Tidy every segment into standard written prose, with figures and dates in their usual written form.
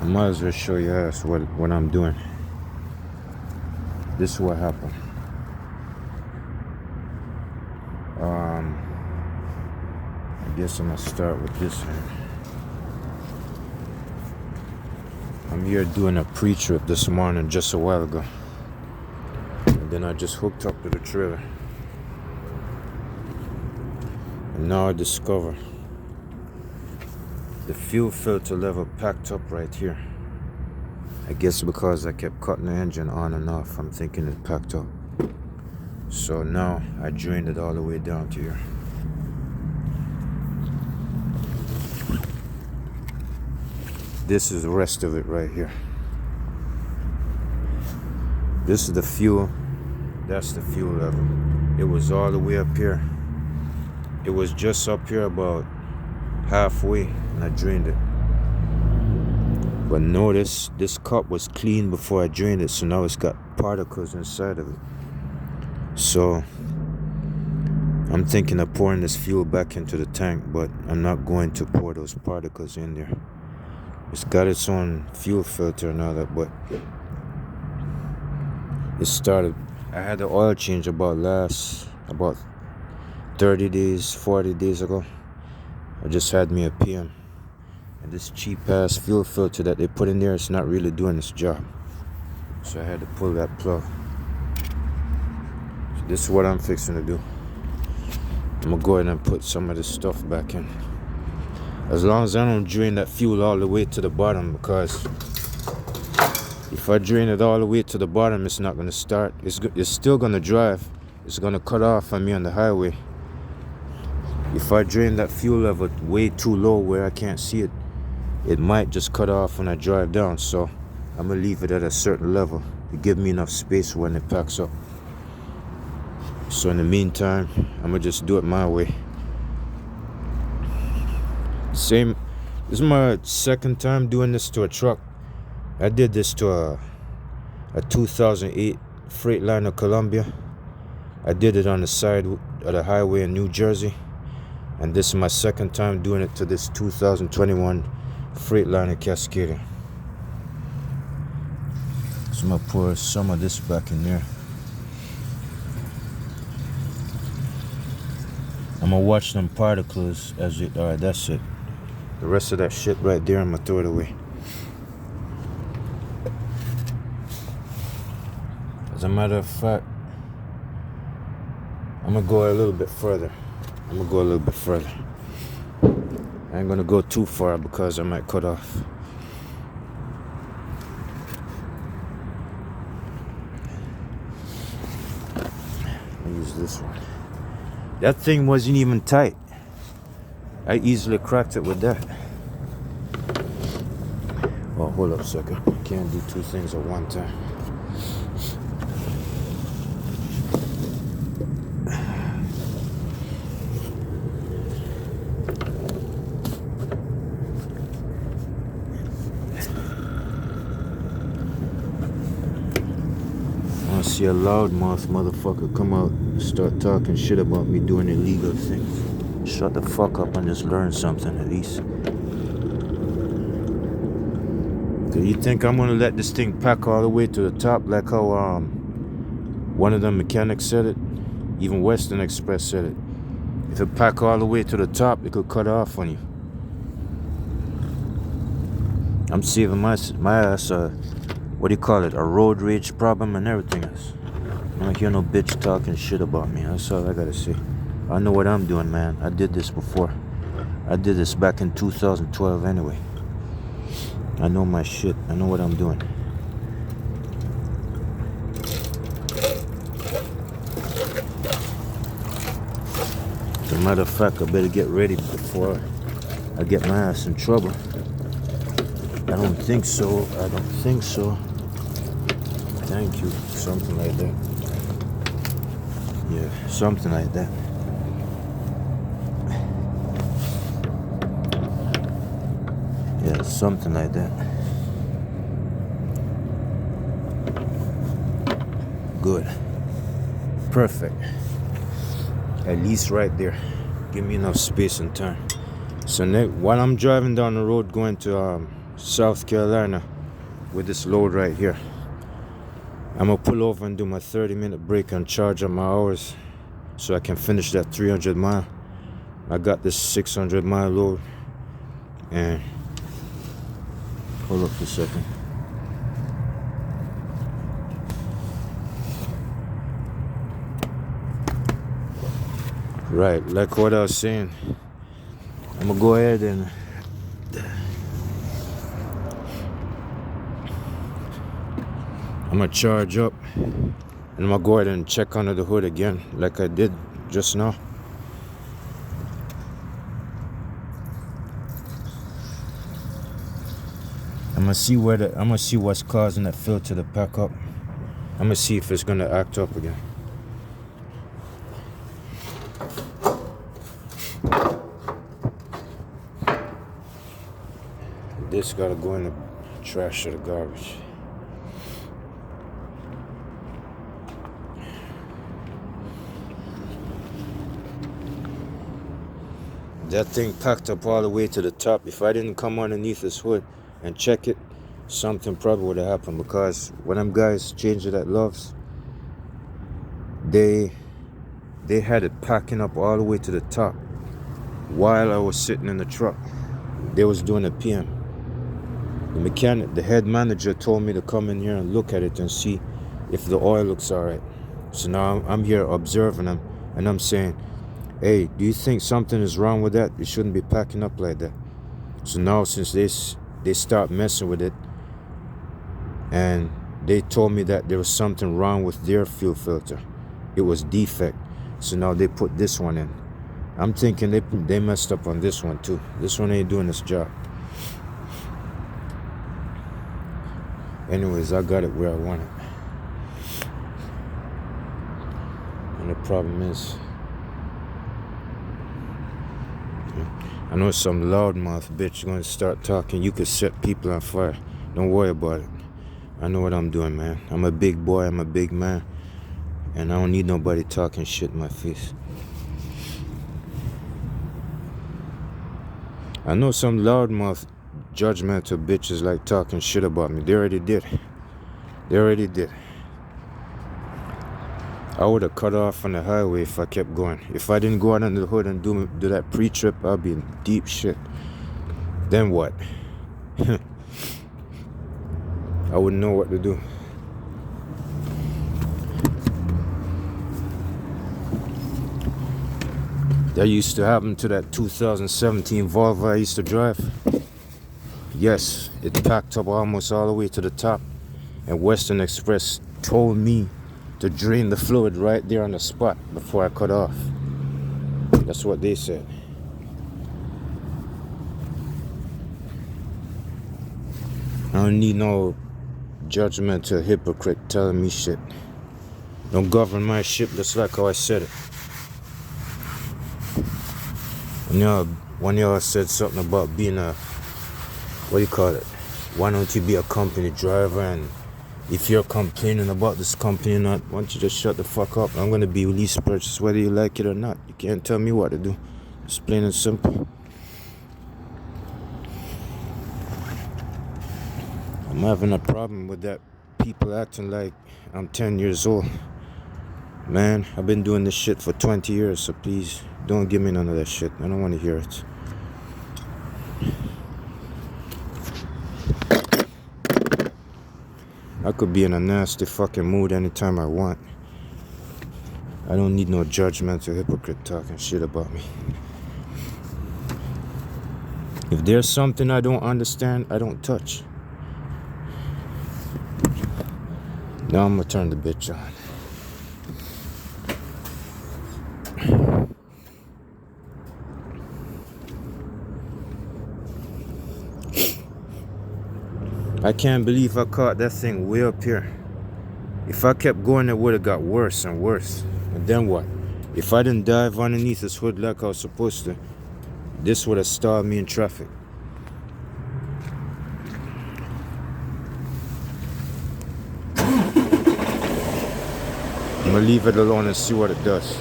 I might as well show you guys what I'm doing. This is what happened. I guess I'm gonna start with this one. I'm here doing a pre-trip this morning just a while ago. And then I just hooked up to the trailer. And now I discover the fuel filter level packed up right here. I guess because I kept cutting the engine on and off, I'm thinking it packed up. So now I drained it all the way down to here. This is the rest of it right here. This is the fuel. That's the fuel level. It was all the way up here. It was just up here about halfway and I drained it. But notice this cup was clean before I drained it, so now it's got particles inside of it. So I'm thinking of pouring this fuel back into the tank, but I'm not going to pour those particles in there. It's got its own fuel filter and all that, but it started. I had the oil change about 30 days, 40 days ago. I just had me a PM. And this cheap ass fuel filter that they put in there, it's not really doing its job. So I had to pull that plug. So this is what I'm fixing to do. I'm gonna go ahead and put some of this stuff back in. As long as I don't drain that fuel all the way to the bottom, because if I drain it all the way to the bottom, it's not gonna start. It's still gonna drive. It's gonna cut off on me on the highway. If I drain that fuel level way too low where I can't see it, it might just cut off when I drive down. So I'm gonna leave it at a certain level to give me enough space when it packs up. So in the meantime, I'm gonna just do it my way. This is my second time doing this to a truck. I did this to a 2008 Freightliner Columbia. I did it on the side of the highway in New Jersey. And this is my second time doing it to this 2021 Freightliner Cascadia. So I'm gonna pour some of this back in there. I'm gonna watch them particles as it. Alright, that's it. The rest of that shit right there, I'm gonna throw it away. As a matter of fact, I'm gonna go a little bit further. I ain't gonna go too far because I might cut off. I'll use this one. That thing wasn't even tight. I easily cracked it with that. Oh, hold up a second. Can't do two things at one time. I see a loudmouth motherfucker come out and start talking shit about me doing illegal things. Shut the fuck up and just learn something at least. Do you think I'm gonna let this thing pack all the way to the top like how one of the mechanics said it? Even Western Express said it. If it pack all the way to the top, it could cut off on you. I'm saving my ass what do you call it? A road rage problem and everything else. I don't hear no bitch talking shit about me. That's all I gotta say. I know what I'm doing, man. I did this before. I did this back in 2012 anyway. I know my shit. I know what I'm doing. As a matter of fact, I better get ready before I get my ass in trouble. I don't think so. Thank you. Something like that. Yeah, something like that. Yeah, something like that. Good. Perfect. At least right there. Give me enough space and time. So while I'm driving down the road going to South Carolina with this load right here. I'm gonna pull over and do my 30-minute break and charge up my hours so I can finish that 300 mile. I got this 600 mile load. And hold up for a second. Right, like what I was saying, I'm gonna go ahead and I'm gonna charge up and I'm gonna go ahead and check under the hood again like I did just now. I'm gonna see what's causing that filter to pack up. I'm gonna see if it's gonna act up again. This gotta go in the trash or the garbage. That thing packed up all the way to the top. If I didn't come underneath this hood and check it, something probably would have happened, because when them guys changed it at Love's, they had it packing up all the way to the top while I was sitting in the truck. They was doing a PM. The mechanic, the head manager, told me to come in here and look at it and see if the oil looks all right. So now I'm here observing them, and I'm saying, hey, do you think something is wrong with that? It shouldn't be packing up like that. So now since they start messing with it, and they told me that there was something wrong with their fuel filter. It was defect. So now they put this one in. I'm thinking they messed up on this one too. This one ain't doing its job. Anyways, I got it where I want it. And the problem is, I know some loudmouth bitch gonna start talking. You could set people on fire. Don't worry about it. I know what I'm doing, man. I'm a big boy. I'm a big man. And I don't need nobody talking shit in my face. I know some loudmouth judgmental bitches like talking shit about me. They already did. I would have cut off on the highway if I kept going. If I didn't go out under the hood and do that pre-trip, I'd be in deep shit. Then what? I wouldn't know what to do. That used to happen to that 2017 Volvo I used to drive. Yes, it packed up almost all the way to the top. And Western Express told me to drain the fluid right there on the spot before I cut off. That's what they said. I don't need no judgmental hypocrite telling me shit. Don't govern my ship just like how I said it. One y'all said something about being a, what do you call it? Why don't you be a company driver? And if you're complaining about this company or not, why don't you just shut the fuck up? I'm gonna be lease purchase whether you like it or not. You can't tell me what to do. It's plain and simple. I'm having a problem with that people acting like I'm 10 years old. Man, I've been doing this shit for 20 years, so please don't give me none of that shit. I don't want to hear it. I could be in a nasty fucking mood anytime I want. I don't need no judgmental hypocrite talking shit about me. If there's something I don't understand, I don't touch. Now I'm gonna turn the bitch on. I can't believe I caught that thing way up here. If I kept going, it would have got worse and worse. And then what? If I didn't dive underneath this hood like I was supposed to, this would have stalled me in traffic. I'm gonna leave it alone and see what it does.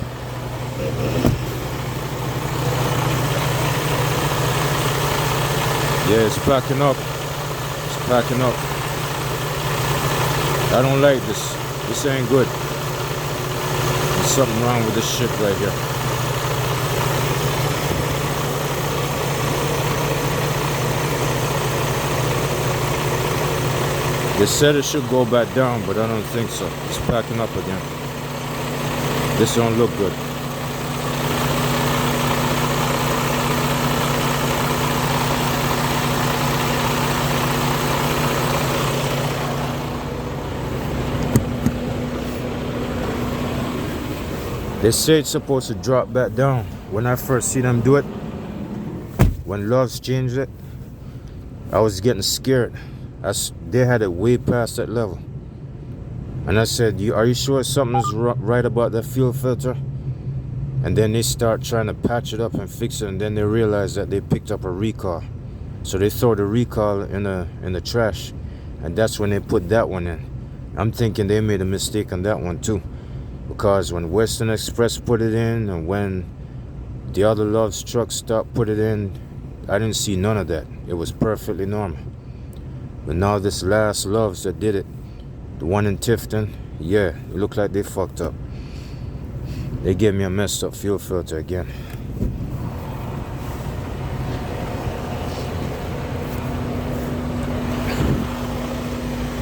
Yeah, it's backing up. packing up. I don't like this. This ain't good. There's something wrong with this shit right here. They said it should go back down, but I don't think so. It's packing up again. This don't look good. They say it's supposed to drop back down. When I first see them do it, when Loves changed it, I was getting scared. They had it way past that level. And I said, are you sure something's right about that fuel filter? And then they start trying to patch it up and fix it, and then they realize that they picked up a recall. So they throw the recall in the trash, and that's when they put that one in. I'm thinking they made a mistake on that one too. Because when Western Express put it in and when the other Love's truck stopped put it in, I didn't see none of that. It was perfectly normal. But now this last Love's that did it, the one in Tifton, yeah, it looked like they fucked up. They gave me a messed up fuel filter again.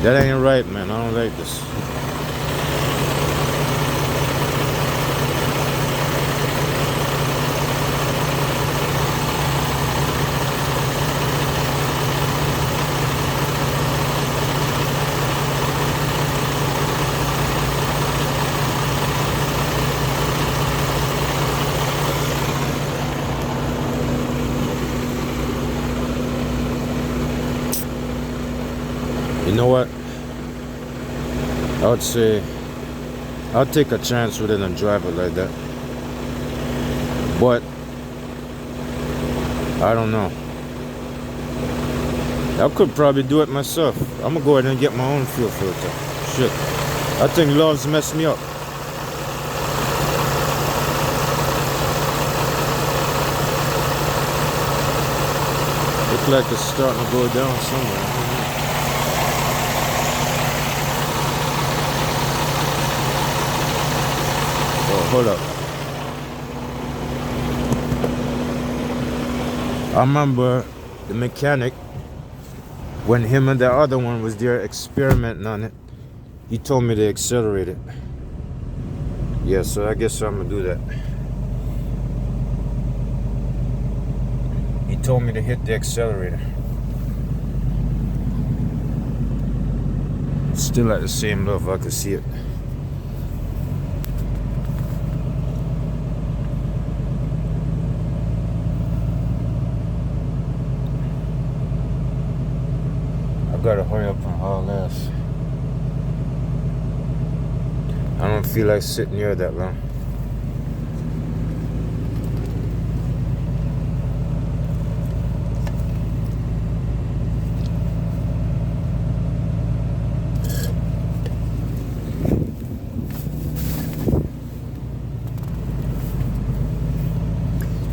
That ain't right, man. I don't like this. You know what? I would say I'll take a chance with it and drive it like that. But I don't know. I could probably do it myself. I'm gonna go ahead and get my own fuel filter. Shit. I think Love's messed me up. Looks like it's starting to go down somewhere. Hold up. I remember the mechanic, when him and the other one was there experimenting on it, he told me to accelerate it. Yeah, so I guess I'm gonna do that. He told me to hit the accelerator. Still at the same level, I can see it. I gotta hurry up and haul ass. I don't feel like sitting here that long.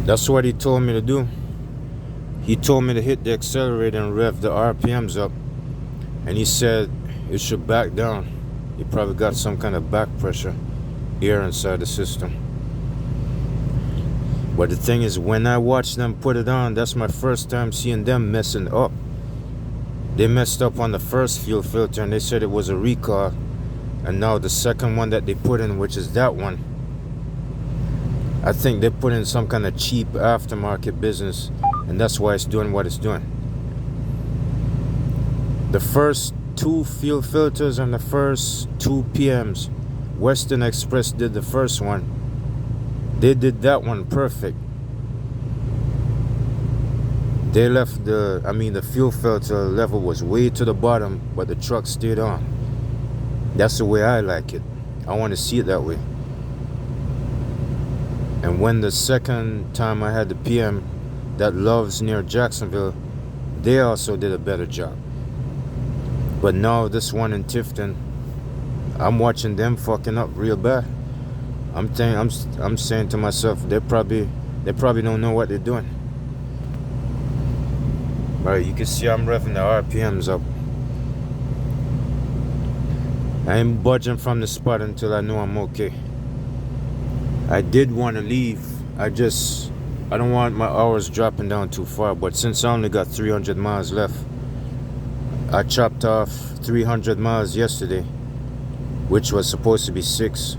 That's what he told me to do. He told me to hit the accelerator and rev the RPMs up. And he said it should back down. He probably got some kind of back pressure here inside the system. But the thing is, when I watched them put it on, that's my first time seeing them messing up. They messed up on the first fuel filter and they said it was a recall. And now the second one that they put in, which is that one, I think they put in some kind of cheap aftermarket business, and that's why it's doing what it's doing. The first two fuel filters and the first two PMs, Western Express did the first one. They did that one perfect. They left the fuel filter level was way to the bottom, but the truck stayed on. That's the way I like it. I want to see it that way. And when the second time I had the PM that Loves near Jacksonville, they also did a better job. But now this one in Tifton, I'm watching them fucking up real bad. I'm saying to myself, they probably don't know what they're doing. Alright, you can see I'm revving the RPMs up. I ain't budging from the spot until I know I'm okay. I did want to leave. I don't want my hours dropping down too far, but since I only got 300 miles left, I chopped off 300 miles yesterday, which was supposed to be 6.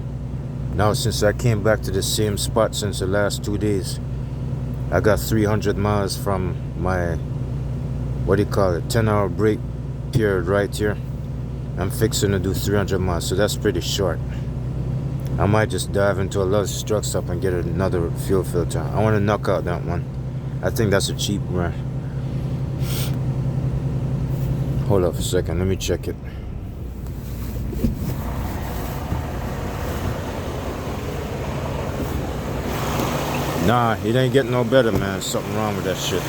Now since I came back to the same spot since the last 2 days, I got 300 miles from my, 10-hour break period right here. I'm fixing to do 300 miles, so that's pretty short. I might just dive into a Love's truck stop and get another fuel filter. I want to knock out that one. I think that's a cheap brand. Hold up a second, let me check it. Nah, it ain't getting no better, man. Something wrong with that shit.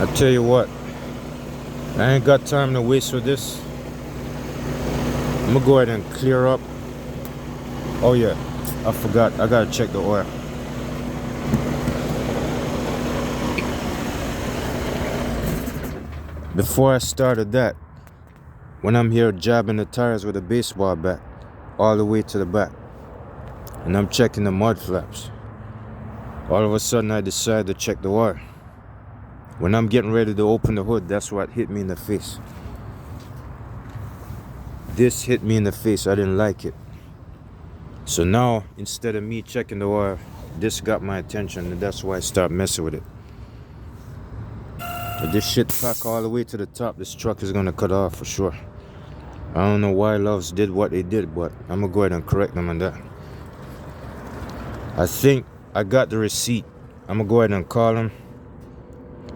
I tell you what, I ain't got time to waste with this. I'm gonna go ahead and clear up. Oh yeah, I forgot, I gotta check the oil. Before I started that, when I'm here jabbing the tires with a baseball bat all the way to the back, and I'm checking the mud flaps, all of a sudden I decide to check the oil. When I'm getting ready to open the hood, that's what hit me in the face. This hit me in the face. I didn't like it. So now, instead of me checking the oil, this got my attention, and that's why I started messing with it. If this shit pack all the way to the top, this truck is gonna cut off for sure. I don't know why Loves did what they did, but I'm gonna go ahead and correct them on that. I think I got the receipt. I'm gonna go ahead and call them.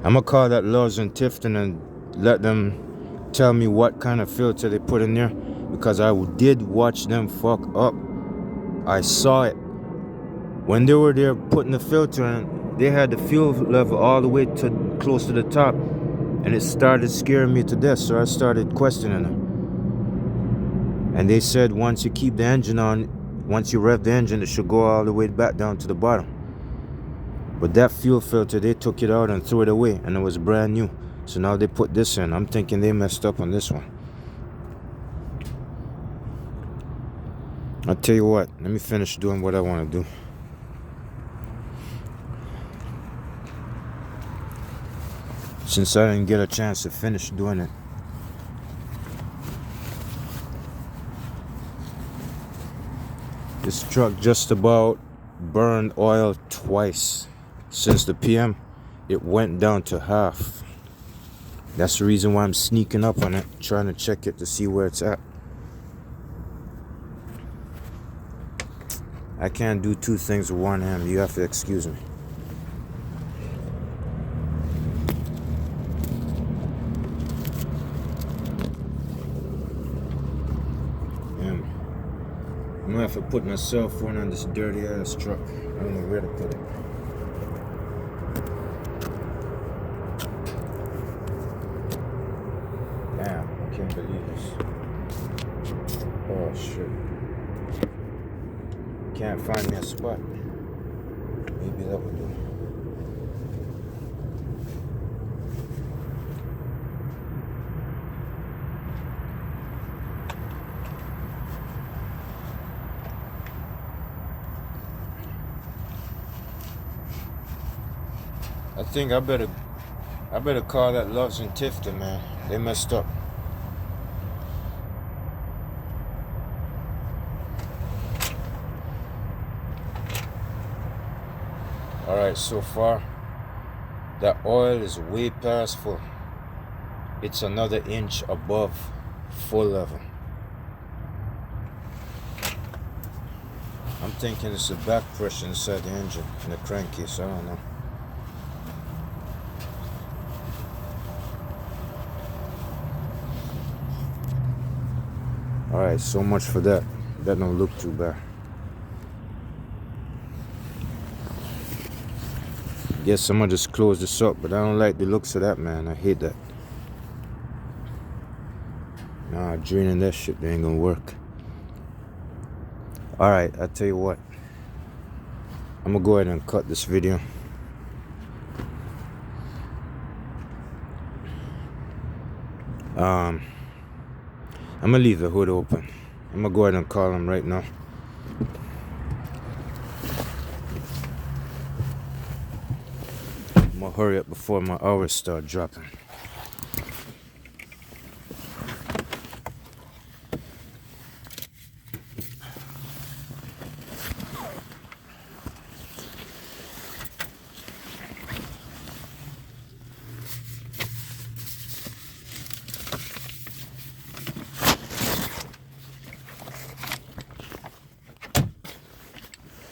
I'm gonna call that Loves in Tifton and let them tell me what kind of filter they put in there, because I did watch them fuck up. I saw it. When they were there putting the filter in, they had the fuel level all the way to close to the top, and it started scaring me to death, so I started questioning them. And they said once you keep the engine on, once you rev the engine, it should go all the way back down to the bottom. But that fuel filter, they took it out and threw it away, and it was brand new. So now they put this in. I'm thinking they messed up on this one. I'll tell you what, let me finish doing what I want to do. Since I didn't get a chance to finish doing it. This truck just about burned oil twice. Since the PM, it went down to half. That's the reason why I'm sneaking up on it, trying to check it to see where it's at. I can't do two things with one hand. You have to excuse me. I'm gonna have to put my cell phone on this dirty ass truck. I don't know where to put it. Damn, I can't believe this. Oh shit. Can't find me a spot. Maybe that would do. I think I better call that Loves in Tifton, man. They messed up. Alright, so far that oil is way past full. It's another inch above full level. I'm thinking it's the back pressure inside the engine in the crankcase. I don't know. Alright, so much for that. That don't look too bad. Guess I'm gonna just close this up, but I don't like the looks of that, man. I hate that. Nah, draining that shit, they ain't gonna work. Alright, I tell you what. I'm gonna go ahead and cut this video. I'm gonna leave the hood open. I'm gonna go ahead and call him right now. I'm gonna hurry up before my hours start dropping.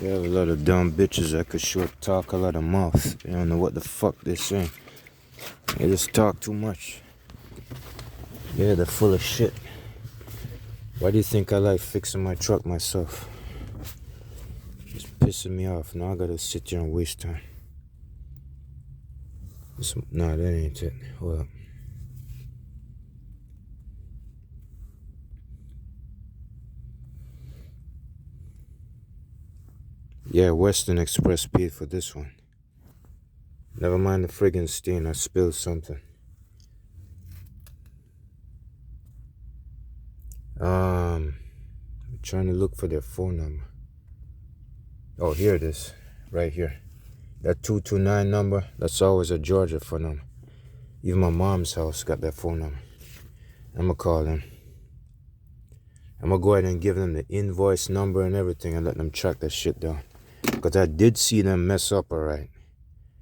They have a lot of dumb bitches that could sure talk a lot of mouth. They don't know what the fuck they're saying. They just talk too much. Yeah, they're full of shit. Why do you think I like fixing my truck myself? It's pissing me off. Now I gotta sit here and waste time. Nah, that ain't it. Hold up. Yeah, Western Express paid for this one. Never mind the friggin' stain. I spilled something. I'm trying to look for their phone number. Oh, here it is. Right here. That 229 number, that's always a Georgia phone number. Even my mom's house got that phone number. I'm gonna call them. I'm gonna go ahead and give them the invoice number and everything and let them track that shit down. Because I did see them mess up alright.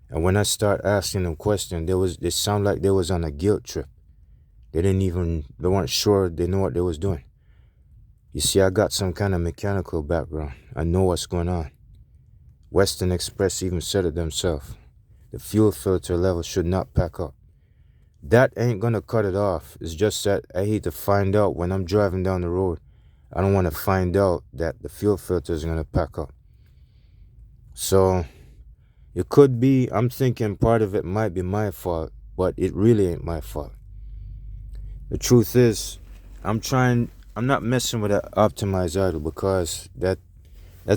And when I start asking them questions, they sound like they was on a guilt trip. They weren't sure they know what they was doing. You see, I got some kind of mechanical background. I know what's going on. Western Express even said it themselves. The fuel filter level should not pack up. That ain't gonna cut it off. It's just that I hate to find out when I'm driving down the road. I don't want to find out that the fuel filter is gonna pack up. So it could be, I'm thinking part of it might be my fault, but it really ain't my fault. The truth is, I'm not messing with that optimized idle because that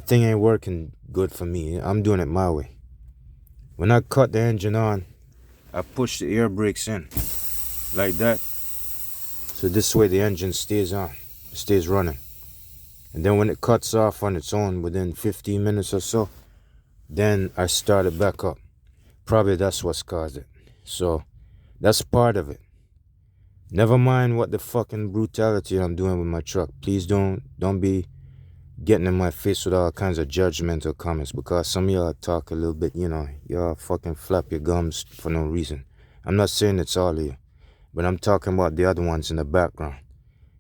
thing ain't working good for me. I'm doing it my way. When I cut the engine on, I push the air brakes in like that. So this way the engine stays on, stays running. And then when it cuts off on its own within 15 minutes or so, then I start it back up. Probably that's what's caused it. So that's part of it. Never mind what the fucking brutality I'm doing with my truck. Please don't be getting in my face with all kinds of judgmental comments because some of y'all talk a little bit, y'all fucking flap your gums for no reason. I'm not saying it's all of you, but I'm talking about the other ones in the background.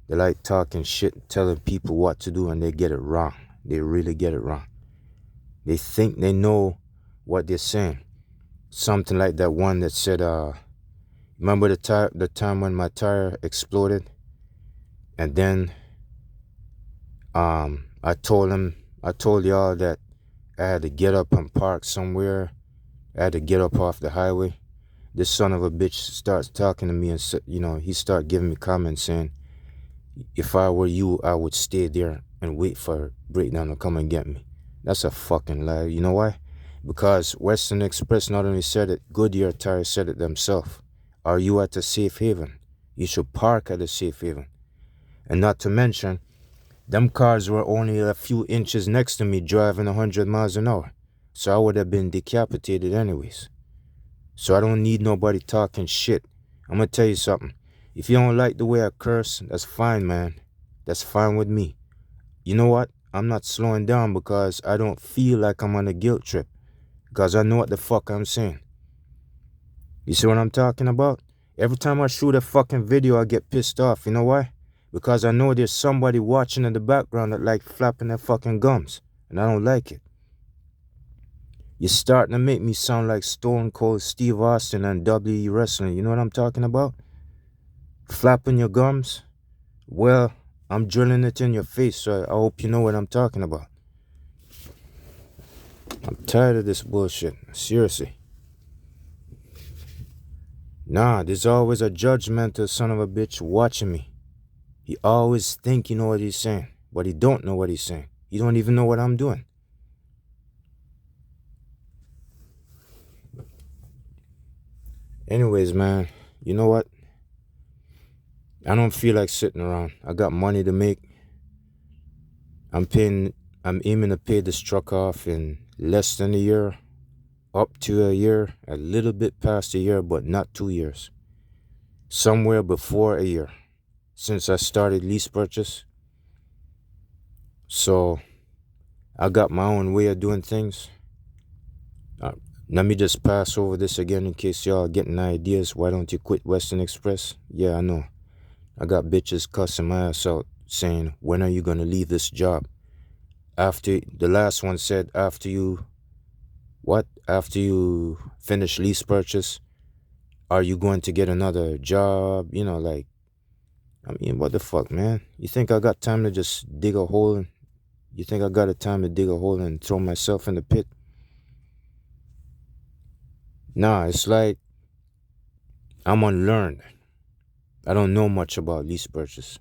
They like talking shit, telling people what to do, and they get it wrong. They really get it wrong. They think they know what they're saying. Something like that one that said, remember the time when my tire exploded? And then I told y'all that I had to get up and park somewhere. I had to get up off the highway. This son of a bitch starts talking to me and he started giving me comments saying, if I were you, I would stay there and wait for breakdown to come and get me. That's a fucking lie. You know why? Because Western Express not only said it, Goodyear Tire said it themselves. Are you at a safe haven? You should park at a safe haven. And not to mention, them cars were only a few inches next to me driving 100 miles an hour. So I would have been decapitated anyways. So I don't need nobody talking shit. I'm going to tell you something. If you don't like the way I curse, that's fine, man. That's fine with me. You know what? I'm not slowing down because I don't feel like I'm on a guilt trip. Because I know what the fuck I'm saying. You see what I'm talking about? Every time I shoot a fucking video, I get pissed off. You know why? Because I know there's somebody watching in the background that like flapping their fucking gums. And I don't like it. You're starting to make me sound like Stone Cold Steve Austin and WWE Wrestling. You know what I'm talking about? Flapping your gums? Well, I'm drilling it in your face, so I hope you know what I'm talking about. I'm tired of this bullshit. Seriously. Nah, there's always a judgmental son of a bitch watching me. He always think he know what he's saying, but he don't know what he's saying. You don't even know what I'm doing. Anyways, man, you know what? I don't feel like sitting around. I got money to make. I'm aiming to pay this truck off in less than a year, up to a year, a little bit past a year, but not 2 years. Somewhere before a year since I started lease purchase. So I got my own way of doing things. Let me just pass over this again in case y'all getting ideas. Why don't you quit Western Express? Yeah, I know. I got bitches cussing my ass out saying, when are you going to leave this job? After the last one said, after you finish lease purchase, are you going to get another job? You know, like, I mean, what the fuck, man? You think I got time to just dig a hole? You think I got a time to dig a hole and throw myself in the pit? Nah, it's like I'm unlearned. I don't know much about lease purchase.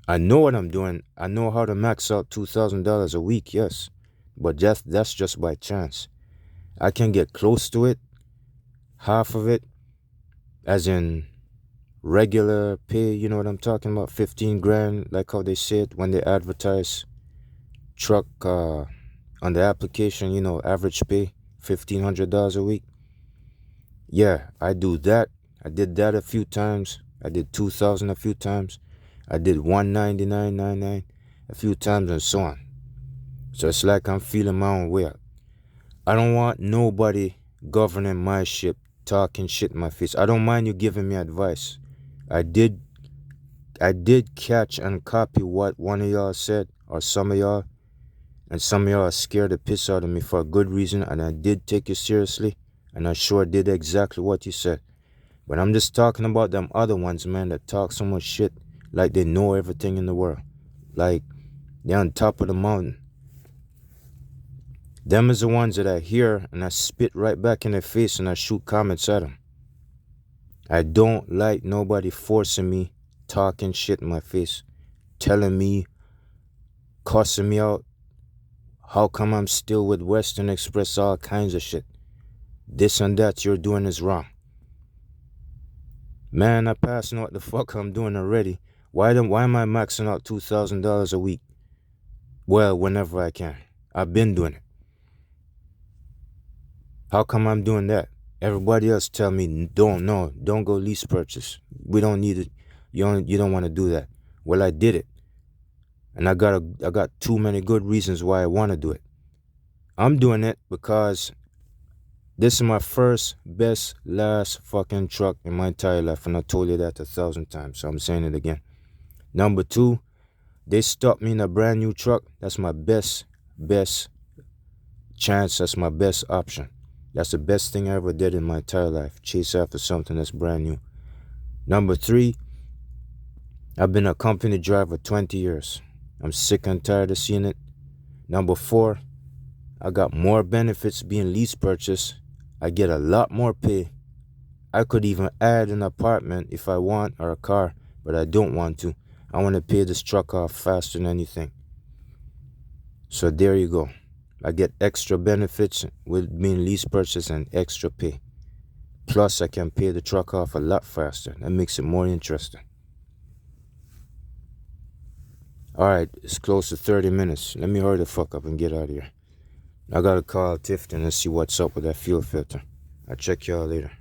I know what I'm doing. I know how to max out $2,000 a week, yes. But that's just by chance. I can get close to it, half of it, as in regular pay, you know what I'm talking about? 15 grand, like how they say it when they advertise truck on the application, you know, average pay, $1,500 a week. Yeah, I do that. I did that a few times. I did 2,000 a few times. I did 199.99 a few times, and so on. So it's like I'm feeling my own way. I don't want nobody governing my ship, talking shit in my face. I don't mind you giving me advice. I did catch and copy what one of y'all said, or some of y'all, and some of y'all are scared the piss out of me for a good reason, and I did take you seriously, and I sure did exactly what you said. But I'm just talking about them other ones, man, that talk so much shit like they know everything in the world. Like they're on top of the mountain. Them is the ones that I hear and I spit right back in their face and I shoot comments at them. I don't like nobody forcing me, talking shit in my face, telling me, cussing me out. How come I'm still with Western Express, all kinds of shit. This and that you're doing is wrong. Man, I passed know what the fuck I'm doing already. Why am I maxing out $2,000 a week? Well, whenever I can. I've been doing it. How come I'm doing that? Everybody else tell me, don't go lease purchase. We don't need it. You don't want to do that. Well, I did it. And I got too many good reasons why I want to do it. I'm doing it because this is my first, best, last fucking truck in my entire life. And I told you that 1,000 times. So I'm saying it again. Number two, they stopped me in a brand new truck. That's my best chance. That's my best option. That's the best thing I ever did in my entire life. Chase after something that's brand new. Number three, I've been a company driver 20 years. I'm sick and tired of seeing it. Number four, I got more benefits being lease purchase. I get a lot more pay. I could even add an apartment if I want, or a car, but I don't want to. I want to pay this truck off faster than anything. So there you go. I get extra benefits with being lease purchase and extra pay. Plus, I can pay the truck off a lot faster. That makes it more interesting. Alright, it's close to 30 minutes. Let me hurry the fuck up and get out of here. I gotta call Tifton and see what's up with that fuel filter. I'll check y'all later.